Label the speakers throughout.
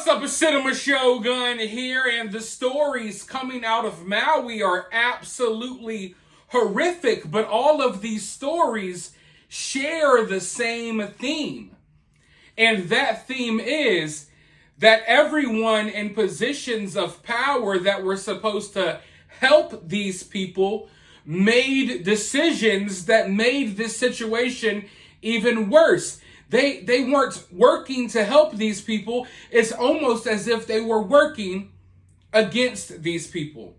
Speaker 1: What's up, it's Cinema Shogun here, and the stories coming out of Maui are absolutely horrific, but all of these stories share the same theme. And that theme is that everyone in positions of power that were supposed to help these people made decisions that made this situation even worse. They weren't working to help these people. It's almost as if they were working against these people.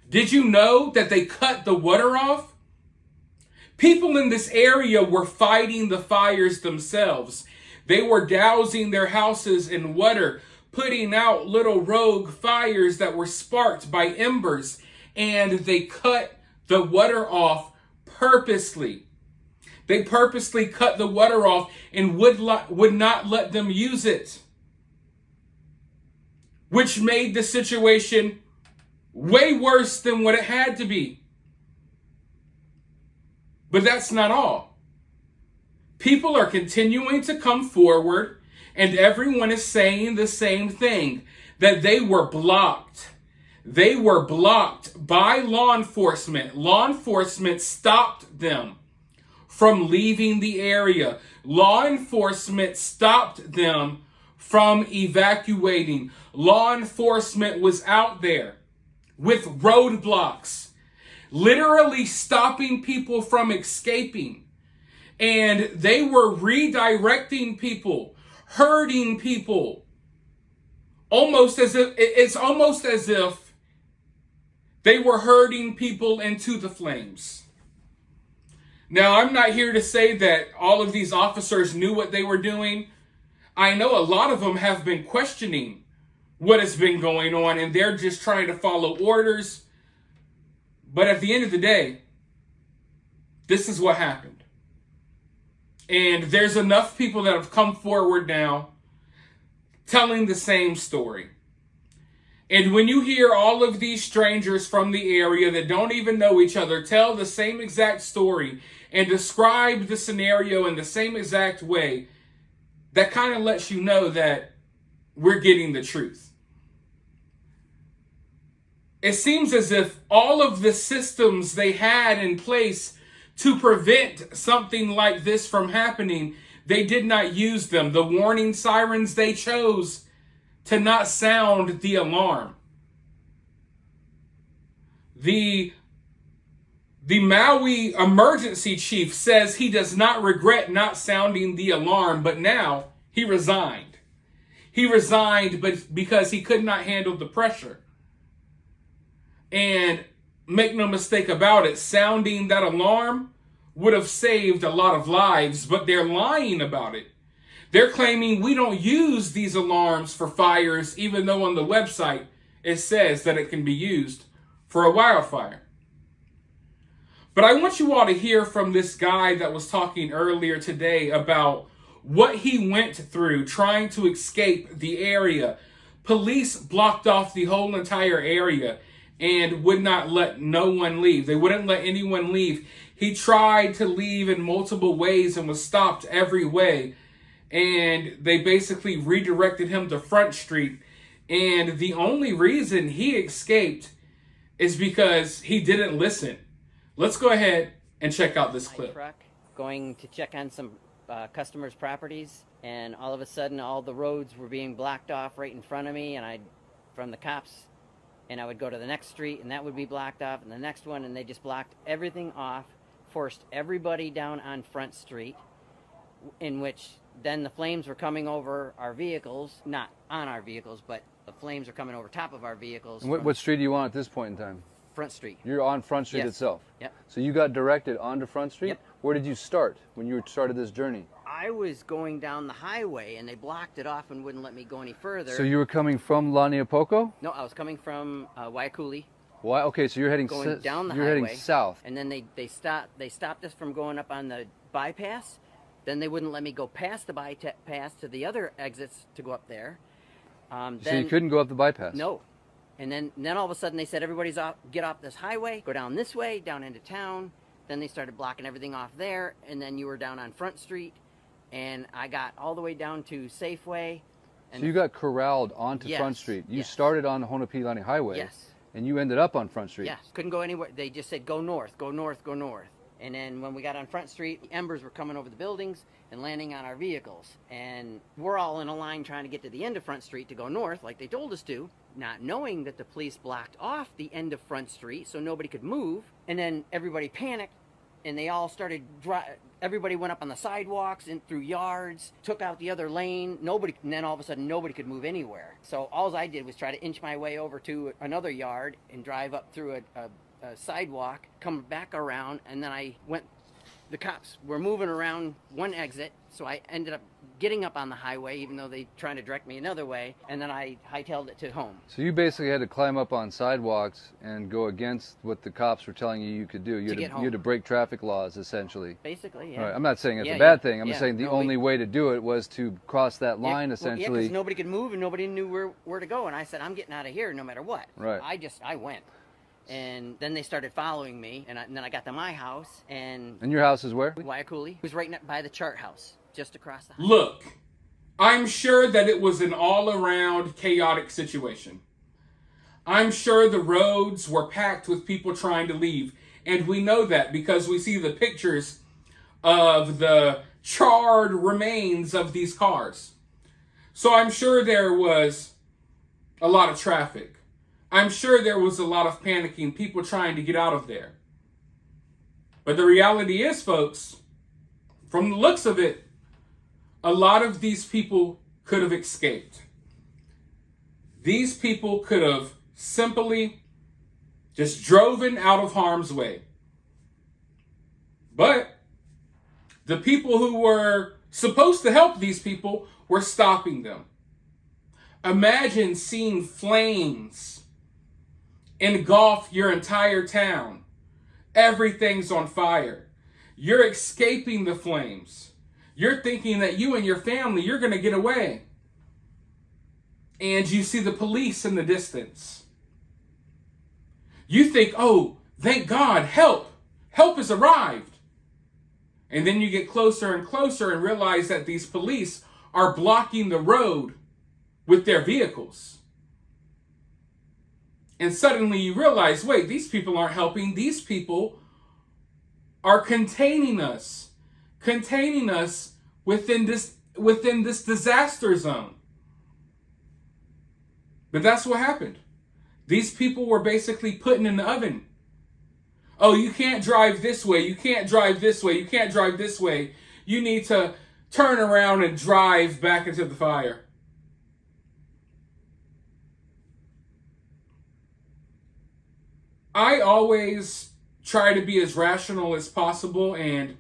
Speaker 1: Did you know that they cut the water off? People in this area were fighting the fires themselves. They were dousing their houses in water, putting out little rogue fires that were sparked by embers, and they cut the water off purposely. They purposely cut the water off and would not let them use it, which made the situation way worse than what it had to be. But that's not all. People are continuing to come forward, and everyone is saying the same thing, that they were blocked. They were blocked by law enforcement. Law enforcement stopped them from leaving the area. Law enforcement stopped them from evacuating. Law enforcement was out there with roadblocks, literally stopping people from escaping. And they were redirecting people, hurting people. It's almost as if they were herding people into the flames. Now, I'm not here to say that all of these officers knew what they were doing. I know a lot of them have been questioning what has been going on, and they're just trying to follow orders. But at the end of the day, this is what happened. And there's enough people that have come forward now telling the same story. And when you hear all of these strangers from the area that don't even know each other tell the same exact story and describe the scenario in the same exact way, that kind of lets you know that we're getting the truth. It seems as if all of the systems they had in place to prevent something like this from happening, they did not use them. The warning sirens, they chose to not sound the alarm. The Maui emergency chief says he does not regret not sounding the alarm, but now he resigned. He resigned because he could not handle the pressure. And make no mistake about it, sounding that alarm would have saved a lot of lives, but they're lying about it. They're claiming we don't use these alarms for fires, even though on the website it says that it can be used for a wildfire. But I want you all to hear from this guy that was talking earlier today about what he went through trying to escape the area. Police blocked off the whole entire area and would not let no one leave. They wouldn't let anyone leave. He tried to leave in multiple ways and was stopped every way. And they basically redirected him to Front Street. And the only reason he escaped is because he didn't listen. Let's go ahead and check out this clip.
Speaker 2: Truck going to check on some customers' properties, and all of a sudden all the roads were being blocked off right in front of me, and from the cops, and I would go to the next street and that would be blocked off, and the next one, and they just blocked everything off, forced everybody down on Front Street, in which then the flames were coming over our vehicles, not on our vehicles, but the flames are coming over top of our vehicles.
Speaker 3: And what street are you on at this point in time?
Speaker 2: Front Street.
Speaker 3: You're on Front Street
Speaker 2: Yes.
Speaker 3: itself?
Speaker 2: Yep.
Speaker 3: So you got directed onto Front Street?
Speaker 2: Yep.
Speaker 3: Where did you start when you started this journey?
Speaker 2: I was going down the highway, and they blocked it off and wouldn't let me go any further.
Speaker 3: So you were coming from Laniapoko?
Speaker 2: No, I was coming from Waiakuli.
Speaker 3: Why? Okay, so you're heading
Speaker 2: Going down the
Speaker 3: you're
Speaker 2: highway.
Speaker 3: heading south.
Speaker 2: And then they stopped us from going up on the bypass. Then they wouldn't let me go past the bypass to the other exits to go up there.
Speaker 3: So you couldn't go up the bypass?
Speaker 2: No. And then all of a sudden they said, everybody's off, get off this highway, go down this way, down into town. Then they started blocking everything off there, and then you were down on Front Street, and I got all the way down to Safeway,
Speaker 3: So you got corralled onto
Speaker 2: Yes,
Speaker 3: Front Street. You
Speaker 2: yes.
Speaker 3: started on Honopilani Highway.
Speaker 2: Yes.
Speaker 3: And you ended up on Front Street.
Speaker 2: Yes. Couldn't go anywhere. They just said, go north, go north, go north. And then when we got on Front Street, the embers were coming over the buildings and landing on our vehicles. And we're all in a line trying to get to the end of Front Street to go north, like they told us to, not knowing that the police blocked off the end of Front Street so nobody could move. And then everybody panicked, and they all started everybody went up on the sidewalks and through yards, took out the other lane. And then all of a sudden nobody could move anywhere. So all I did was try to inch my way over to another yard and drive up through a sidewalk, come back around, and then the cops were moving around one exit, so I ended up getting up on the highway, even though they tried to direct me another way, and then I hightailed it to home.
Speaker 3: So you basically had to climb up on sidewalks and go against what the cops were telling you could do. You had to break traffic laws, essentially.
Speaker 2: Basically, yeah.
Speaker 3: Right. I'm not saying it's a bad thing. I'm just saying the only way to do it was to cross that line, essentially.
Speaker 2: Well, because nobody could move and nobody knew where to go, and I said, I'm getting out of here no matter what.
Speaker 3: Right.
Speaker 2: I went. And then they started following me, and then I got to my house, and
Speaker 3: your house is where?
Speaker 2: Waiakuli. It was right by the chart house, just across the house.
Speaker 1: Look, I'm sure that it was an all-around chaotic situation. I'm sure the roads were packed with people trying to leave, and we know that because we see the pictures of the charred remains of these cars. So I'm sure there was a lot of traffic. I'm sure there was a lot of panicking, people trying to get out of there. But the reality is, folks, from the looks of it, a lot of these people could have escaped. These people could have simply just driven out of harm's way. But the people who were supposed to help these people were stopping them. Imagine seeing flames engulf your entire town. Everything's on fire. You're escaping the flames. You're thinking that you and your family, you're going to get away. And you see the police in the distance. You think, oh, thank God, help. Help has arrived. And then you get closer and closer and realize that these police are blocking the road with their vehicles. And suddenly you realize, wait, these people aren't helping. These people are containing us within this disaster zone. But that's what happened. These people were basically put in an oven. Oh, you can't drive this way. You can't drive this way. You can't drive this way. You need to turn around and drive back into the fire. I always try to be as rational as possible, and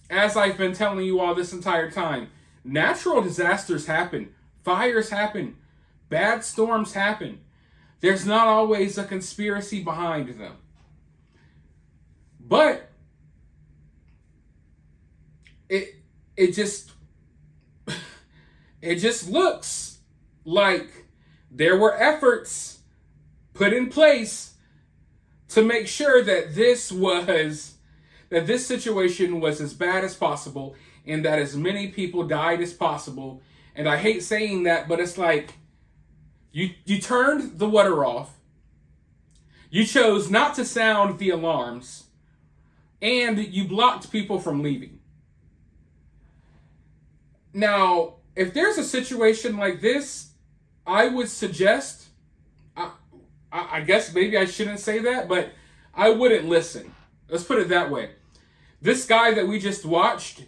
Speaker 1: as I've been telling you all this entire time, natural disasters happen, fires happen, bad storms happen. There's not always a conspiracy behind them. But it just looks like there were efforts put in place to make sure that this situation was as bad as possible and that as many people died as possible. And I hate saying that, but it's like you turned the water off. You chose not to sound the alarms, and you blocked people from leaving. Now, if there's a situation like this, I would suggest, I guess maybe I shouldn't say that, but I wouldn't listen. Let's put it that way. This guy that we just watched,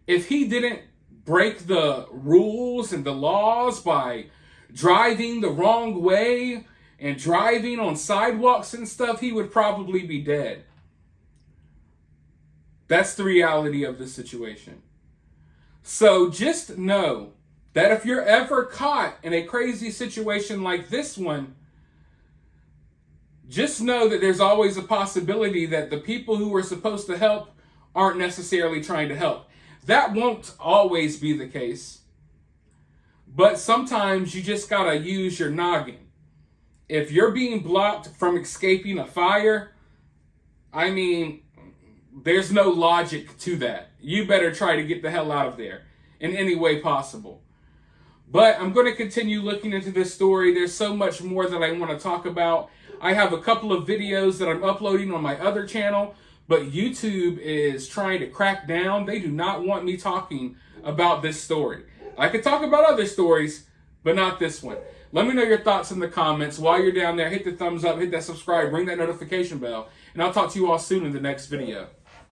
Speaker 1: if he didn't break the rules and the laws by driving the wrong way and driving on sidewalks and stuff, he would probably be dead. That's the reality of the situation. So just know that if you're ever caught in a crazy situation like this one, just know that there's always a possibility that the people who are supposed to help aren't necessarily trying to help. That won't always be the case. But sometimes you just gotta use your noggin. If you're being blocked from escaping a fire, I mean, there's no logic to that. You better try to get the hell out of there in any way possible. But I'm going to continue looking into this story. There's so much more that I want to talk about. I have a couple of videos that I'm uploading on my other channel, but YouTube is trying to crack down. They do not want me talking about this story. I could talk about other stories, but not this one. Let me know your thoughts in the comments. While you're down there, hit the thumbs up, hit that subscribe, ring that notification bell, and I'll talk to you all soon in the next video.